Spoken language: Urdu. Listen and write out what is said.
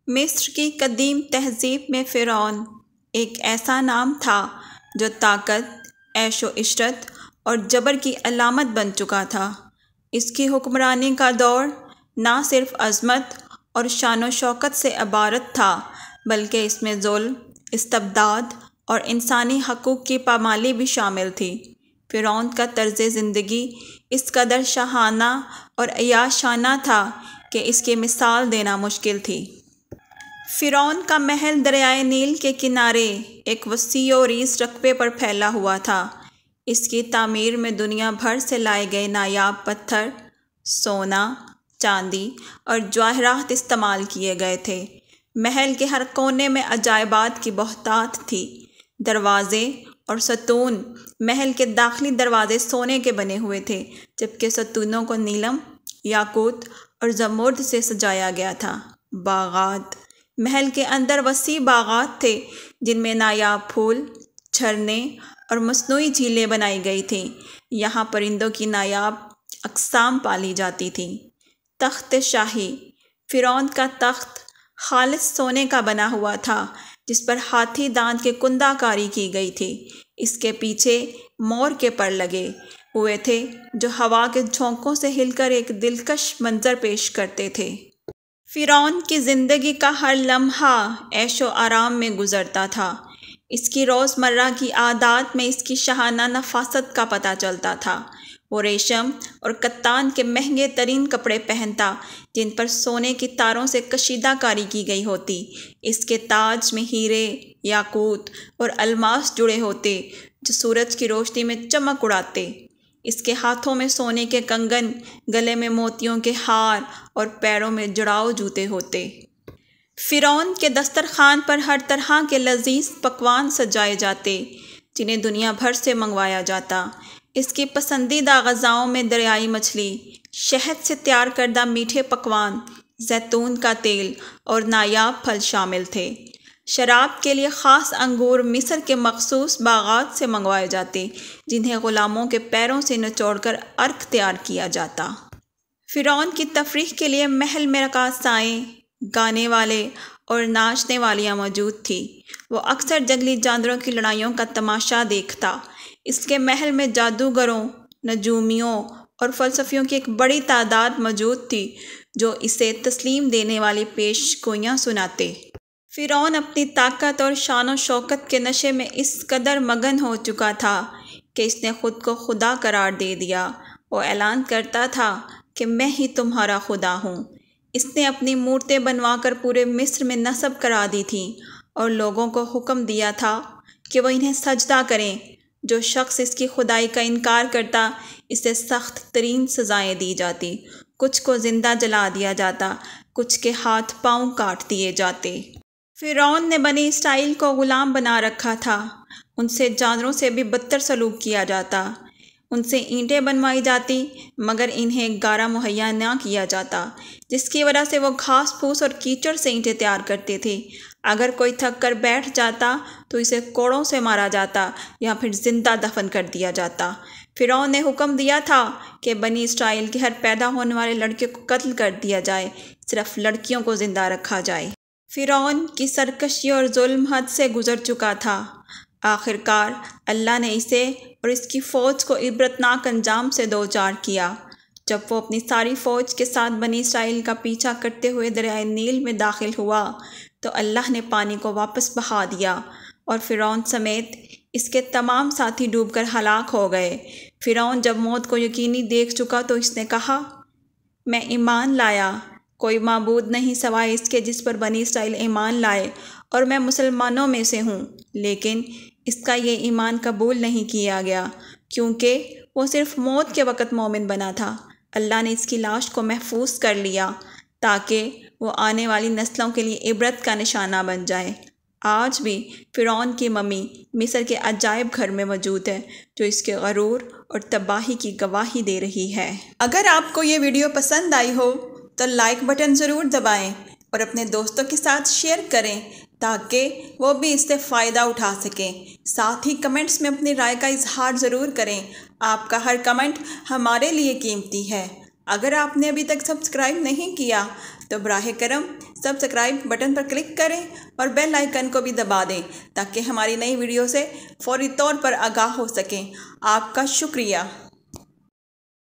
مصر کی قدیم تہذیب میں فرعون ایک ایسا نام تھا جو طاقت، عیش و عشرت اور جبر کی علامت بن چکا تھا۔ اس کی حکمرانی کا دور نہ صرف عظمت اور شان و شوکت سے عبارت تھا بلکہ اس میں ظلم، استبداد اور انسانی حقوق کی پامالی بھی شامل تھی۔ فرعون کا طرز زندگی اس قدر شاہانہ اور عیاشانہ تھا کہ اس کی مثال دینا مشکل تھی۔ فرعون کا محل دریائے نیل کے کنارے ایک وسیع و عریض رقبے پر پھیلا ہوا تھا۔ اس کی تعمیر میں دنیا بھر سے لائے گئے نایاب پتھر، سونا، چاندی اور جواہرات استعمال کیے گئے تھے۔ محل کے ہر کونے میں عجائبات کی بہتات تھی۔ دروازے اور ستون، محل کے داخلی دروازے سونے کے بنے ہوئے تھے جبکہ ستونوں کو نیلم، یاقوت اور زمرد سے سجایا گیا تھا۔ باغات، محل کے اندر وسیع باغات تھے جن میں نایاب پھول، جھرنے اور مصنوعی جھیلیں بنائی گئی تھیں۔ یہاں پرندوں کی نایاب اقسام پالی جاتی تھیں۔ تخت شاہی، فرعون کا تخت خالص سونے کا بنا ہوا تھا جس پر ہاتھی دانت کی کندہ کاری کی گئی تھی۔ اس کے پیچھے مور کے پر لگے ہوئے تھے جو ہوا کے جھونکوں سے ہل کر ایک دلکش منظر پیش کرتے تھے۔ فرعون کی زندگی کا ہر لمحہ عیش و آرام میں گزرتا تھا۔ اس کی روزمرہ کی عادات میں اس کی شاہانہ نفاست کا پتہ چلتا تھا۔ وہ ریشم اور کتان کے مہنگے ترین کپڑے پہنتا جن پر سونے کی تاروں سے کشیدہ کاری کی گئی ہوتی۔ اس کے تاج میں ہیرے، یاقوت اور الماس جڑے ہوتے جو سورج کی روشنی میں چمک اڑاتے۔ اس کے ہاتھوں میں سونے کے کنگن، گلے میں موتیوں کے ہار اور پیروں میں جڑاؤ جوتے ہوتے۔ فرعون کے دسترخوان پر ہر طرح کے لذیذ پکوان سجائے جاتے جنہیں دنیا بھر سے منگوایا جاتا۔ اس کی پسندیدہ غذاؤں میں دریائی مچھلی، شہد سے تیار کردہ میٹھے پکوان، زیتون کا تیل اور نایاب پھل شامل تھے۔ شراب کے لیے خاص انگور مصر کے مخصوص باغات سے منگوائے جاتے جنہیں غلاموں کے پیروں سے نچوڑ کر عرق تیار کیا جاتا۔ فرعون کی تفریح کے لیے محل میں رقاصائیں، گانے والے اور ناچنے والیاں موجود تھیں۔ وہ اکثر جنگلی جانوروں کی لڑائیوں کا تماشا دیکھتا۔ اس کے محل میں جادوگروں، نجومیوں اور فلسفیوں کی ایک بڑی تعداد موجود تھی جو اسے تسلیم دینے والی پیش گوئیاں سناتے۔ فرعون اپنی طاقت اور شان و شوکت کے نشے میں اس قدر مگن ہو چکا تھا کہ اس نے خود کو خدا قرار دے دیا۔ وہ اعلان کرتا تھا کہ میں ہی تمہارا خدا ہوں۔ اس نے اپنی مورتیں بنوا کر پورے مصر میں نصب کرا دی تھیں اور لوگوں کو حکم دیا تھا کہ وہ انہیں سجدہ کریں۔ جو شخص اس کی خدائی کا انکار کرتا اسے سخت ترین سزائیں دی جاتی۔ کچھ کو زندہ جلا دیا جاتا، کچھ کے ہاتھ پاؤں کاٹ دیے جاتے۔ فرعون نے بنی اسرائیل کو غلام بنا رکھا تھا۔ ان سے جانوروں سے بھی بدتر سلوک کیا جاتا۔ ان سے اینٹیں بنوائی جاتی مگر انہیں گارا مہیا نہ کیا جاتا جس کی وجہ سے وہ گھاس پھوس اور کیچڑ سے اینٹیں تیار کرتے تھے۔ اگر کوئی تھک کر بیٹھ جاتا تو اسے کوڑوں سے مارا جاتا یا پھر زندہ دفن کر دیا جاتا۔ فرعون نے حکم دیا تھا کہ بنی اسرائیل کے ہر پیدا ہونے والے لڑکے کو قتل کر دیا جائے، صرف لڑکیوں کو زندہ رکھا جائے۔ فرعون کی سرکشی اور ظلم حد سے گزر چکا تھا۔ آخرکار اللہ نے اسے اور اس کی فوج کو عبرتناک انجام سے دوچار کیا۔ جب وہ اپنی ساری فوج کے ساتھ بنی اسرائیل کا پیچھا کرتے ہوئے دریائے نیل میں داخل ہوا تو اللہ نے پانی کو واپس بہا دیا اور فرعون سمیت اس کے تمام ساتھی ڈوب کر ہلاک ہو گئے۔ فرعون جب موت کو یقینی دیکھ چکا تو اس نے کہا، میں ایمان لایا، کوئی معبود نہیں سوائے اس کے جس پر بنی اسرائیل ایمان لائے، اور میں مسلمانوں میں سے ہوں۔ لیکن اس کا یہ ایمان قبول نہیں کیا گیا کیونکہ وہ صرف موت کے وقت مومن بنا تھا۔ اللہ نے اس کی لاش کو محفوظ کر لیا تاکہ وہ آنے والی نسلوں کے لیے عبرت کا نشانہ بن جائے۔ آج بھی فرعون کی ممی مصر کے عجائب گھر میں موجود ہے جو اس کے غرور اور تباہی کی گواہی دے رہی ہے۔ اگر آپ کو یہ ویڈیو پسند آئی ہو تو لائک بٹن ضرور دبائیں اور اپنے دوستوں کے ساتھ شیئر کریں تاکہ وہ بھی اس سے فائدہ اٹھا سکیں۔ ساتھ ہی کمنٹس میں اپنی رائے کا اظہار ضرور کریں۔ آپ کا ہر کمنٹ ہمارے لیے قیمتی ہے۔ اگر آپ نے ابھی تک سبسکرائب نہیں کیا تو براہ کرم سبسکرائب بٹن پر کلک کریں اور بیل آئیکن کو بھی دبا دیں تاکہ ہماری نئی ویڈیو سے فوری طور پر آگاہ ہو سکیں۔ آپ کا شکریہ۔